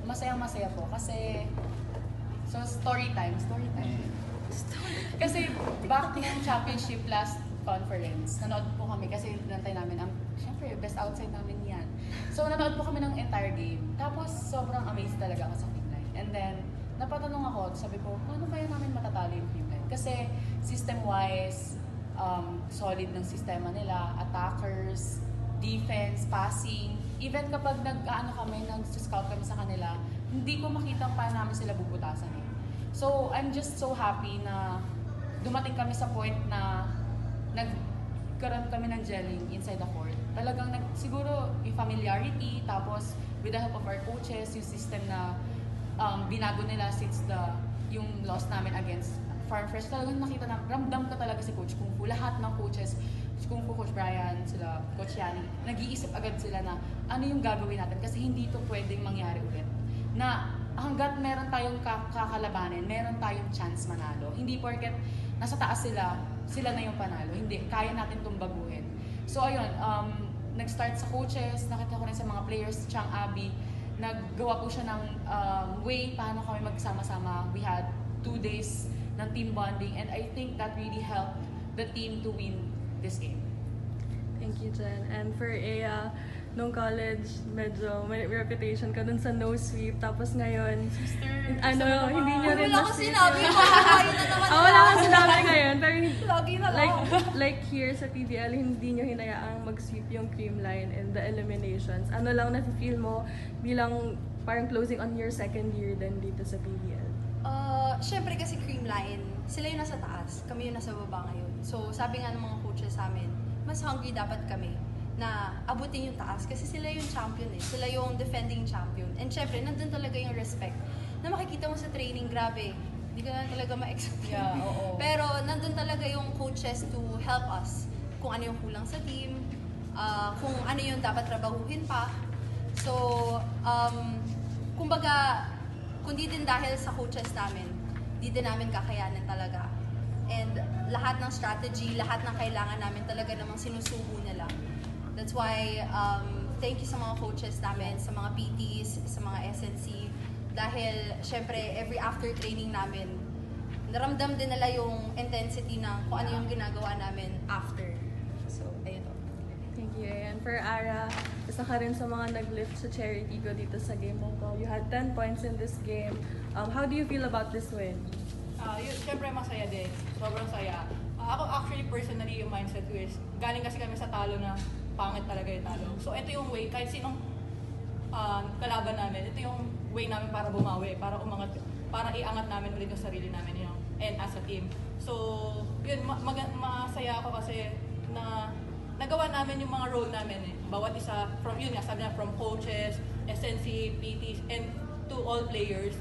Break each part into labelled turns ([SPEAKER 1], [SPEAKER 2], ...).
[SPEAKER 1] masaya po kasi so story time. Kasi back ng championship last conference, nanood po kami kasi nantay namin ang syempre best outside namin yan. So nanood po kami ng entire game. Tapos sobrang amazed talaga ako sa Creamline. And then napatanong ako, sabi ko, paano kaya namin matatalo yung Creamline? Kasi system-wise, solid ng sistema nila, attackers, defense, passing. Even kapag nag-scout kami sa kanila, hindi ko makita paano namin sila bubutasan eh. So, I'm just so happy na dumating kami sa point na nagkaroon kami ng gelling inside the court. Talagang siguro yung familiarity, tapos with the help of our coaches, yung system na binago nila since yung loss namin against Farm Fresh, talagang nakita na, ramdam ka talaga si Coach Kung Fu. Lahat ng coaches, Kung Fu, Coach Brian, sila, Coach Yani, nag-iisip agad sila na ano yung gagawin natin kasi hindi ito pwedeng mangyari ulit. Na hanggat meron tayong kakalabanin, meron tayong chance manalo. Hindi porket nasa taas sila na yung panalo. Hindi, kaya natin itong baguhin. So ayun, nag-start sa coaches, nakita ko rin sa mga players, Chang Abby, naggawa po siya ng way paano kami magsama-sama. We had 2 days ng team bonding and I think that really helped the team to win this game.
[SPEAKER 2] Thank you, Jen. And for Ea, nung college, medyo may reputation ka dun sa no sweep. Tapos ngayon, hindi nyo rin
[SPEAKER 3] wala ko sinabi ko. Kaya na naman
[SPEAKER 2] wala kang sinabi ngayon. Pero
[SPEAKER 3] lagi na lang.
[SPEAKER 2] like here sa PBL, hindi nyo hinayaang mag-sweep yung Creamline and the eliminations. Ano lang na-feel mo bilang parang closing on your second year din dito sa PBL?
[SPEAKER 3] Siyempre kasi Creamline, sila yung nasa taas, kami yung nasa baba ngayon. So sabi nga ng mga coaches sa amin, mas hungry dapat kami na abutin yung taas kasi sila yung champion eh. Sila yung defending champion. And syempre, nandun talaga yung respect. Na makikita mo sa training, grabe, hindi ko na talaga ma-explain.
[SPEAKER 1] Yeah, oo.
[SPEAKER 3] Pero nandun talaga yung coaches to help us kung ano yung kulang sa team, kung ano yung dapat trabahuhin pa. So, kumbaga, kundi din dahil sa coaches namin, di din namin kakayanin talaga. And lahat ng strategy, lahat ng kailangan namin talaga namang sinusubo nila. That's why, thank you sa mga coaches namin, sa mga PTs, sa mga SNC. Dahil, syempre, every after training namin, naramdam din nila yung intensity ng kung ano yung ginagawa namin after. So, ayun o.
[SPEAKER 2] Thank you. And for Ara, isa ka rin sa mga nag-lift sa charity ko dito sa game mo ko. You had 10 points in this game. How do you feel about this win?
[SPEAKER 4] Siyempre masaya din. Sobrang saya. Ako actually personally yung mindset ko is galing kasi kami sa talo na pangit talaga yung talo. So ito yung way, kahit sinong kalaban namin, ito yung way namin para bumawi, para umangat, para iangat namin ulit yung sarili namin yun, and as a team. So yun, masaya ako kasi na nagawa namin yung mga role namin eh. Bawat isa, from yun nga, sabi na from coaches, SNC, PTs, and to all players.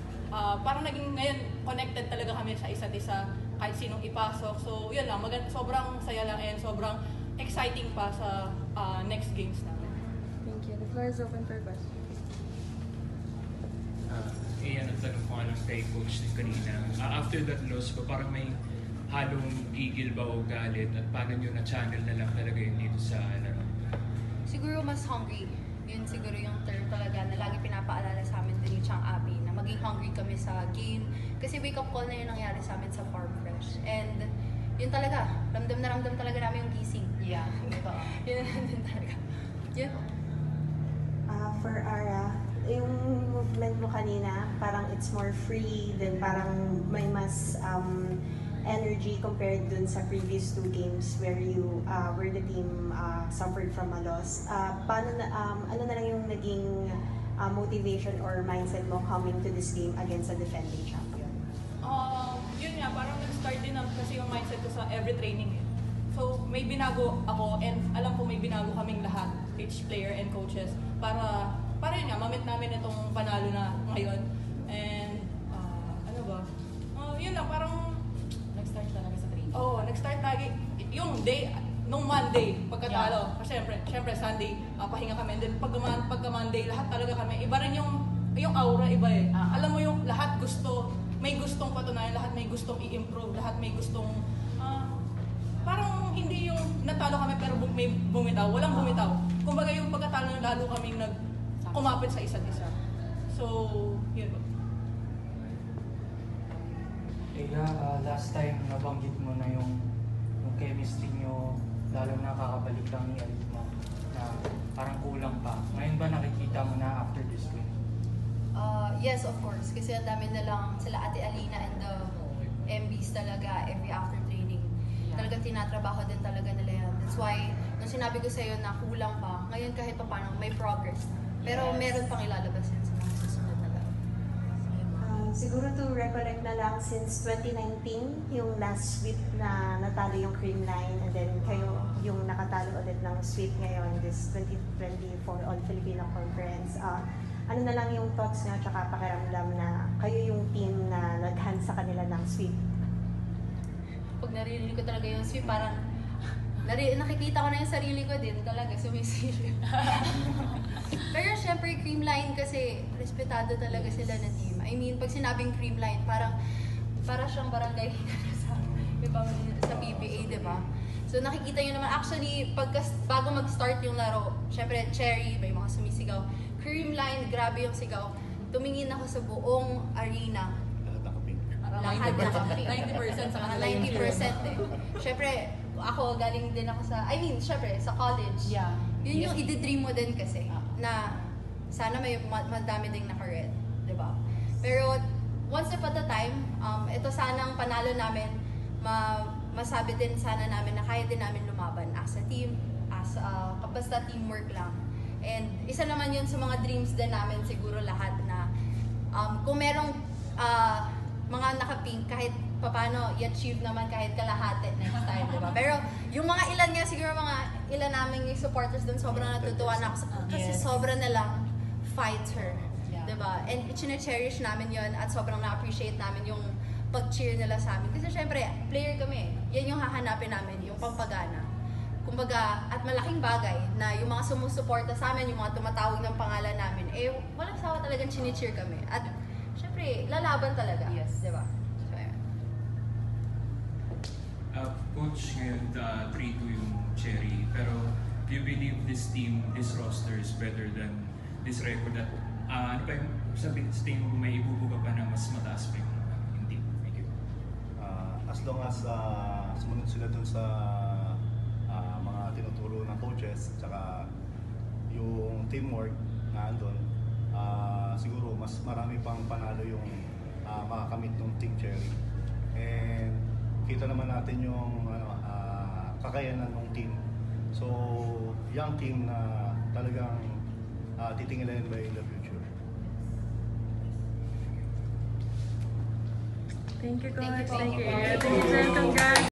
[SPEAKER 4] Parang naging ngayon connected talaga kami sa isa't isa kahit sinong ipasok. So yun lang, sobrang saya lang and sobrang exciting pa sa next games namin.
[SPEAKER 2] Thank you. The floor is open for questions.
[SPEAKER 5] Iyan ang tanong ko lang kay Coach kanina. After that loss ba, parang may halong gigil ba o galit at paano nyo na-channel na lang talaga yun dito sa laro?
[SPEAKER 3] Siguro mas hungry. Yun siguro yung term talaga na lagi pinapaalala sa amin din yung Chang Abby na maging hungry kami sa game. Kasi wake up call na yun nangyari sa amin sa Farm Fresh. And yun talaga, ramdam na ramdam talaga namin yung gising.
[SPEAKER 1] Yeah, ito.
[SPEAKER 3] Yun na din talaga. Yeah.
[SPEAKER 6] For Ara, yung movement mo kanina, parang it's more free, then parang may mas energy compared dun sa previous 2 games where the team suffered from a loss. Ano na lang yung naging motivation or mindset mo coming to this game against a defending champion?
[SPEAKER 4] Yun nga, parang nag-start din kasi yung mindset ko sa every training eh. So may binago ako and alam ko may binago kaming lahat, each player and coaches, para yun nga, mamit namin itong panalo na ngayon. And ano ba? Yun lang, parang
[SPEAKER 1] Nag-start talaga sa training.
[SPEAKER 4] Nag-start lagi. Yung day, nung Monday, pagkatalo. Kasi syempre Sunday, pahinga kami. And then pagka Monday, lahat talaga kami. Iba rin yung aura, iba eh. Alam mo yung lahat may gustong patunayan, lahat may gustong i-improve, lahat may gustong, parang hindi yung natalo kami pero may bumitaw. Walang bumitaw. Kumbaga yung pagkatalo, lalo kaming kumapit sa isa't isa. So, yun po.
[SPEAKER 7] Last time nabanggit mo na yung chemistry nyo, lalo na kakabalik lang ni Alit mo, na parang kulang pa. Ngayon ba nakikita mo na after this win?
[SPEAKER 3] Yes, of course. Kasi ang dami na lang sila Ate Alina and the MBs talaga every after training. Talagang tinatrabaho din talaga nila yan. That's why, nung sinabi ko sa'yo na kulang pa, ngayon kahit pa paano may progress na. Pero meron pang ilalabas yan sa mga susunod na laro.
[SPEAKER 6] Siguro to recollect na lang since 2019, yung last sweep na natalo yung Creamline, and then kayo yung nakatalo ulit ng sweep ngayon, this 2024 All-Filipino Conference. Ano na lang yung thoughts niya tsaka pakiramdam na kayo yung team na naghan sa kanila ng sweep?
[SPEAKER 3] Pag naririnig ko talaga yung sweep, parang nakikita ko na yung sarili ko din talaga sumisilip. Pero syempre, Creamline kasi respetado talaga sila na team. I mean, pag sinabing Creamline, para siyang barangay sa ibang sa PBA, di ba? So nakikita nyo naman, actually, bago mag-start yung laro, syempre, Cherry, may mga sumisigaw. Creamline, grabe yung sigaw. Tumingin ako sa buong arena. Lahat nakapink.
[SPEAKER 4] 90% sa kanila yung
[SPEAKER 3] 90% eh. Syempre, ako galing din ako syempre, sa college.
[SPEAKER 1] Yeah.
[SPEAKER 3] Yun yung i-dream mo din kasi, na sana may madami ding naka-red, di ba? Pero, one step at a time, ito sanang panalo namin, masabi din sana namin na kaya din namin lumaban as a team, basta teamwork lang. And isa naman yun sa mga dreams din namin siguro lahat na kung merong mga naka-pink, kahit paano i-achieve naman kahit kalahati next time, di ba? Pero yung mga ilan nga, siguro mga ilan namin yung supporters dun, sobrang natutuwa na ako kasi sobrang nilang fighter, di ba? And chine-cherish namin yun at sobrang na-appreciate namin yung pag-cheer nila sa amin. Kasi syempre, player kami. Yan yung hahanapin namin, yung pampagana. Kumbaga, at malaking bagay na yung mga sumusuporta sa amin, yung mga tumatawag ng pangalan namin, walang sawa talagang chine-cheer kami. At syempre, lalaban talaga.
[SPEAKER 1] Yes.
[SPEAKER 3] Di ba? So, ayan.
[SPEAKER 5] Coach, ngayon 3-2 yung Cherry. Pero do you believe this team, this roster is better than this record? At ano pa yung sabihin sa tingin mo may ibubuga pa na mas mataas pa yung team? Thank you.
[SPEAKER 8] As long as sumunod sila dun sa mga tinuturo ng coaches, tsaka yung teamwork na andun, siguro mas marami pang panalo yung makakamit ng Team Cherry. And kita naman natin yung kakayanan ng team. So, young team na talagang titingnan ba in the future.
[SPEAKER 2] Thank you, Coach.
[SPEAKER 3] Thank you.
[SPEAKER 2] Thank you, Jen. Congrats.